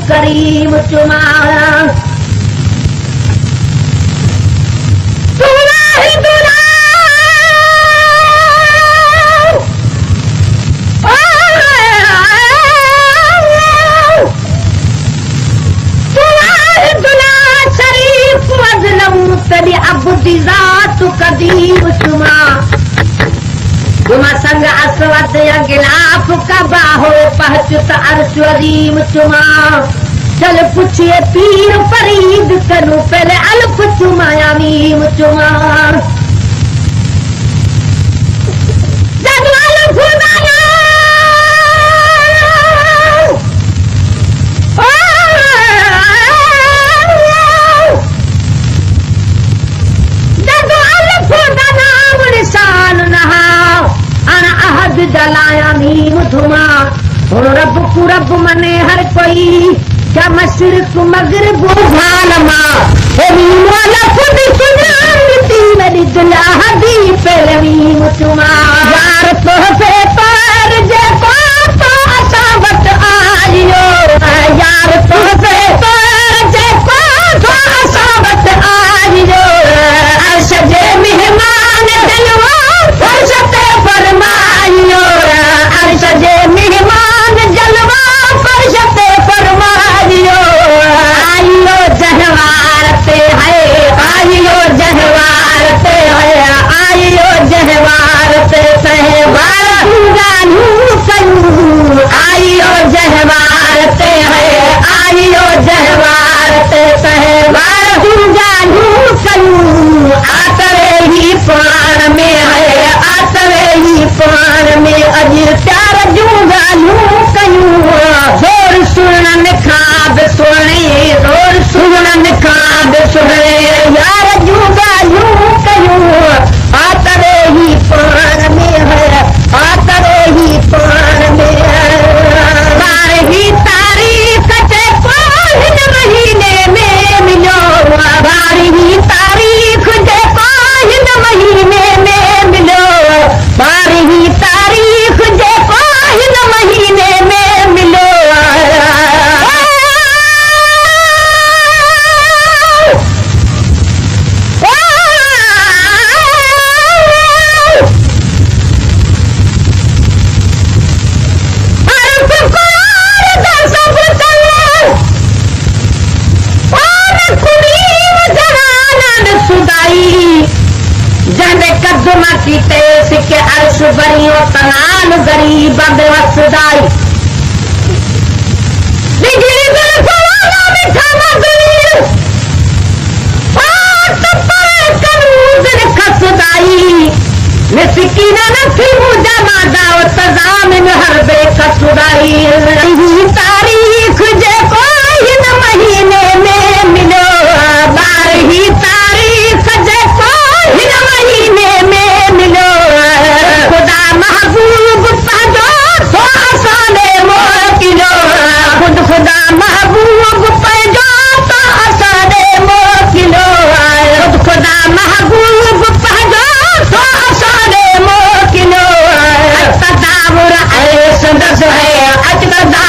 करीम चुमा संग असवद गिलाफ का बाहो पहचुत अर्श अजीम चुमा चल पुछिए पीर फरीद कनु पहले अल्फ चुमा मीम चुमा जलाया मीम धुमा रब को रब मने हर कोई क्या मशरिक मगरिब झालमा मीम वाला खुद सुनाती मेरी दुला हदी पहले मीम चुमा यार तोहफे पर जे पाता असावत आयो यार तोहफे पर जे पाता असावत आयो अर्श जे मेहमान दिलवा फरशते फरमाइयो अर्श जे मेहमान जलवा फरशते फरमाइयो आइयो जहवारते है आइयो जहवारते है आइयो जहवारते सहवार जानू कयूं आइयो जहवारते है आइयो जहवारते सहवार जानू कयूं आतरे ही प्राण में है आतरे ही प्राण में अज प्यार जूं गालूं कयूं जोर सुनन खाब सुणे जोर सुनन खाब सुणे यार जूं गालूं कयूं आतरे ही प्राण में है आतरे ही प्राण में बारही तारीख ते पाहिन महीने में मिलो बारही तारीख ते पाहिन महीने में मिलो बारही तारीख जे पाहिन महीने में मिलो जंदे कदमा की तेस के अर्श बरियो तनान गरीब बेवसदाई बिजली बिल फवाना मिठा मगीर पात पर कनूज खसदाई मिसकीना नथी मुझा मादावत जामिन हर बे खसदाई तारीख जे कोई न महीने में मिलो बारही तारीख जे कोई न महीने में मिलो खुदा महबूब पजो तो आसाने मोकिलो खुद खुदा महबूब पजो तो आसाने मोकिलो खुद खुदा महबूब पजो तो आसाने मोकिलो तदामुर ऐस दस है अजदा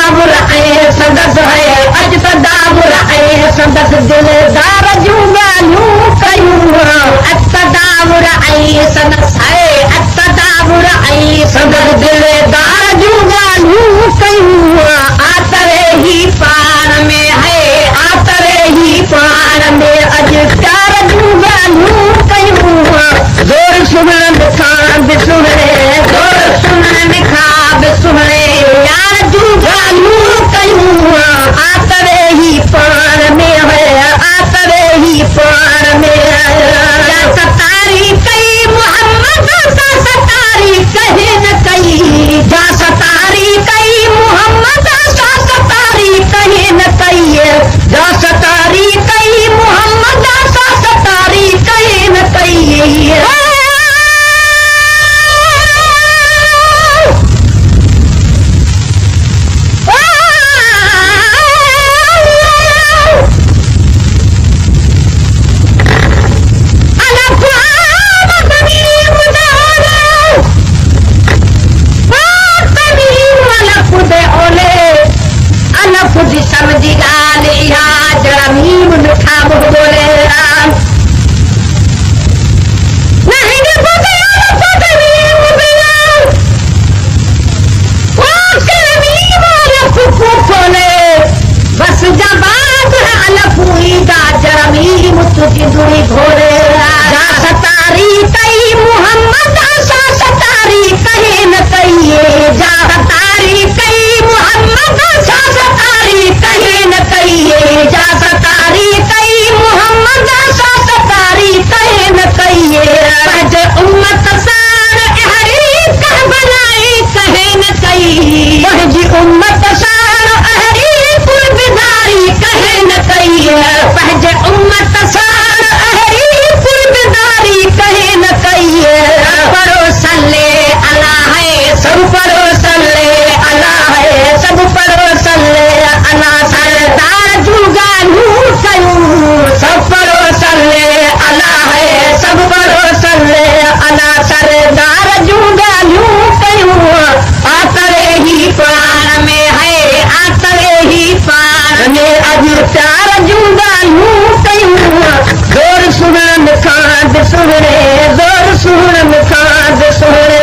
सुहणे ज़ोर सुहणन खां बि सुहणे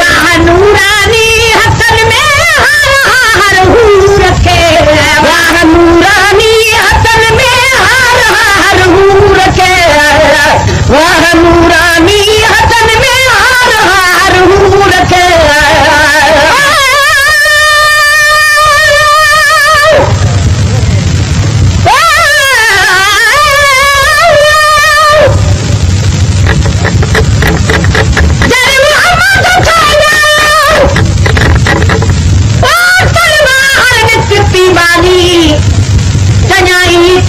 वाह नूरानी हथन में हार हू रखे वाह नूरानी हथन में हार हू रखे वाह नूरानी हथन में हार हू रखे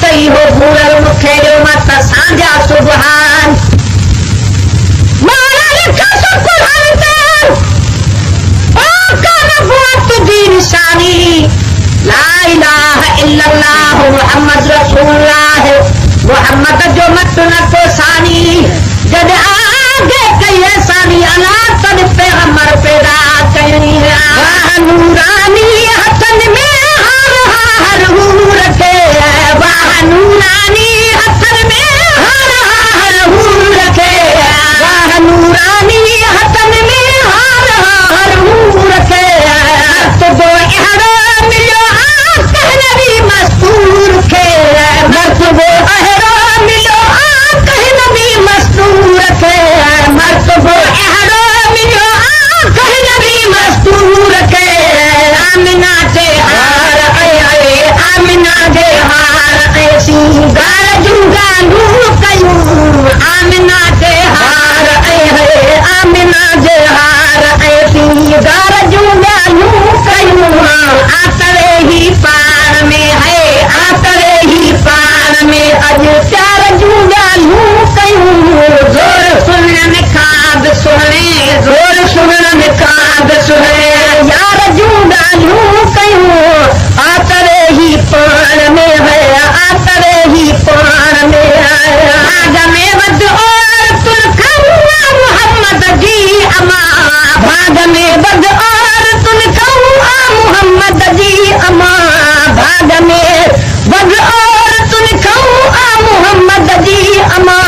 कई हो भूल मुखे मत सांझा सुबहान मारा लिखा सब कुरान ते ओ कान बुत दी निशानी ला इलाहा इल्लल्लाह मुहम्मद रसूलुल्लाह मुहम्मद जो मत न को सानी जद आगे कई सानी अला तन पैगंबर पैदा कई वाह नूरानी हथन में हार हू रखे वाह नूरानी हथन में हार हू रखे वाह नूरानी हथन में हार हू रखे तो वो अहरा मिलो कहनवी मस्तूर खे मर्द वो अहरा मिलो कहनवी मस्तूर खे मर्द वो अहरा मिलो कहनवी मस्तूर खे आमिना जे हार आमिना जे हार ऐसी गार जुगा नू कयूं आमिना जे हार आमिना जे हार ऐसी गार जुगा नू कयूं आतरे ही पार में है आतरे ही पार में अज प्यार जुगा नू कयूं जोर सुनन खाब सुहणे जोर सुनन खाब सुहणे यार जुगा नू कयूं आतरे ही पार में है आतरे ही पार में आग में वध और तुल खौआ मोहम्मद जी अमा भाग में वध और तुल खौआ मोहम्मद जी अमा भाग में वध और तुल खौआ मोहम्मद जी अमा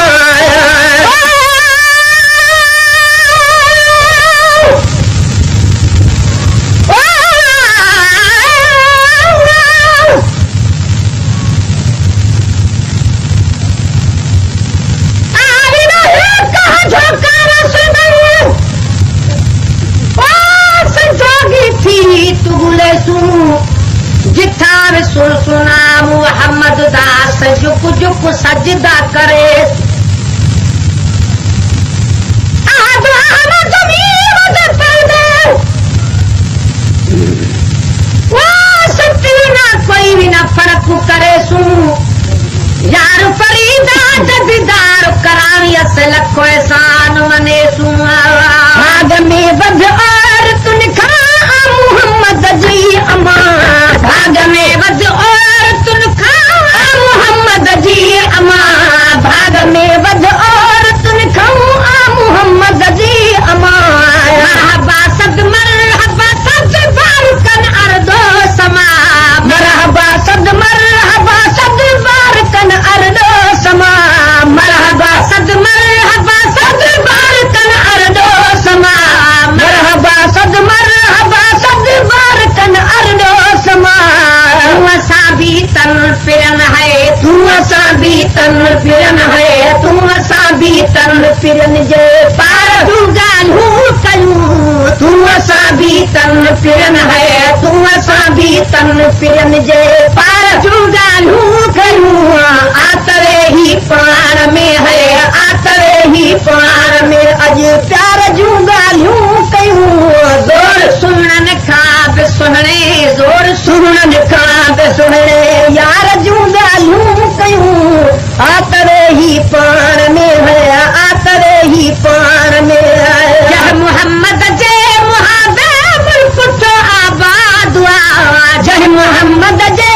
जिथां सुर सुना मुहम्मद दास जुक जुक सजदा करे कोई भी न फर्क करे सू यार फरीदा जदीदार करावी अस लखो एहसान मने सू भाग में बध और तुन खा मोहम्मद जी अमा भाग में वध और तुन खा मोहम्मद जी अमा भाग में वध और तुन खाऊं मोहम्मद जी अमा मरहबा सद बारकन अर्दो समा मरहबा सद बारकन अर्दो समा मरहबा सद बारकन अर्दो समा मरहबा सद बारकन अर्दो समा तू असां भी तन फिरन है तू असां भी तन फिरन है तू असां भी तन फिरन जे पार तू ॻाल्हियूं कयूं तू असां भी तन फिरन है तू असां भी तन फिरन जे पार तू ॻाल्हियूं कयूं आतरे ही पार में है आतरे ही पार में अज प्यार जूं ॻाल्हियूं कयूं ज़ोर सुनन खां बि सुहणे ज़ोर सुनन खां बि सुहणे यार जूं ॻाल्हियूं कयूं आतरे ही पार में है आतरे ही पार में जय मोहम्मद जे मुहाबे मुल्क तो आबाद हुआ जय मोहम्मद जे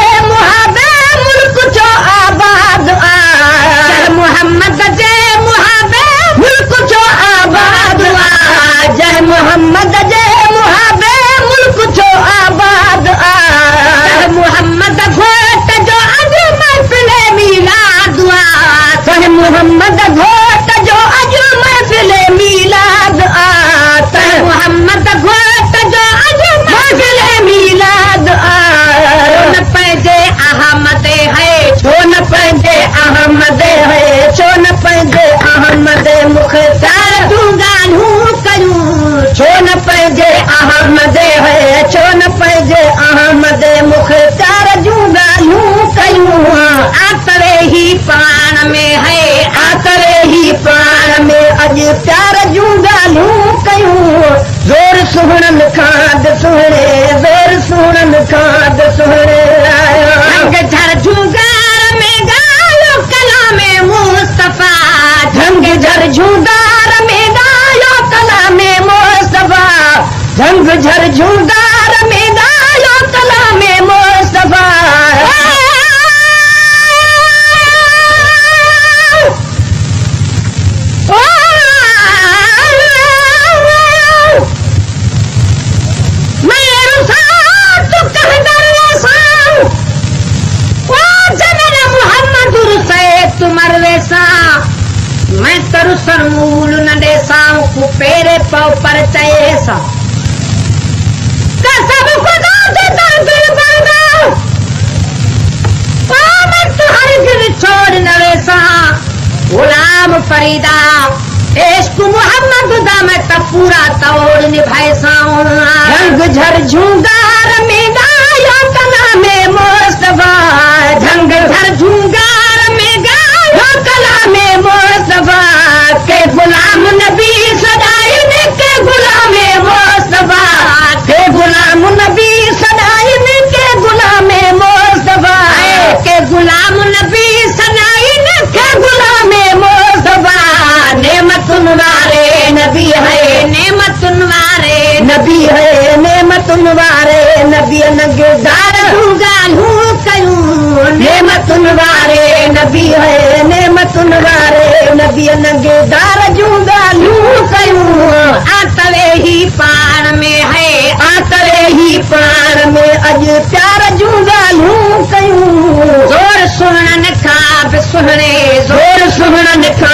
छो न पंहिंजे अहमद है, छो न पंहिंजे अहमद मुख़्तार जूं ॻाल्हियूं कयूं। आतरे ही पाण में है, आतरे ही पाण में अॼु प्यार जूं ॻाल्हियूं कयूं। ज़ोर सुहिणनि खां द सुहिणे, ज़ोर सुहिणनि खां द सुहिणे आया। ढंग झर झूगार में ॻाल्हियो कलामे मुस्तफ़ा, ढंग झर झूगार में ॻाल्हियो कलामे मुस्तफ़ा, ढंग झर झूगार में ॻाल्हियो कलामे मुस्तफ़ा। मैं तरु सरमूल न ॾेसां को पेरे पव पर चएसा कसम खुदा से दिल बंदा ओ मैं तुम्हारी दिल छोड़ न वेसा। गुलाम फरीदा इश्क मोहम्मद दा मैं त पूरा तोड़ निभाएसा। ढंग झर झूगार में गायो कलामे मुस्तफ़ा, ढंग झर झूगार में गायो कलामे मुस्तफ़ा। के गुलाम नबी सदाइन के गुलामे मुस्तफ़ा, के गुलाम नबी सदाइन के गुलामे मुस्तफ़ा, के गुलाम नबी सदाइन के गुलामे मुस्तफ़ा। नेमतुन वारे नबी है, नेमतुन वारे नबी है, नेमतुन वारे नबी नगदार ॻाल्हियूं कयूं। नेमतुन वारे नबी है, नेमतुन वारे नबी नगदार जूं ॻाल्हियूं कयूं। आतरे ही पाण में है, आतरे ही पाण में अॼु प्यार जूं ॻाल्हियूं कयूं। ज़ोर सुहिणनि खां बि सुहिणे, ज़ोर सुहिणनि खां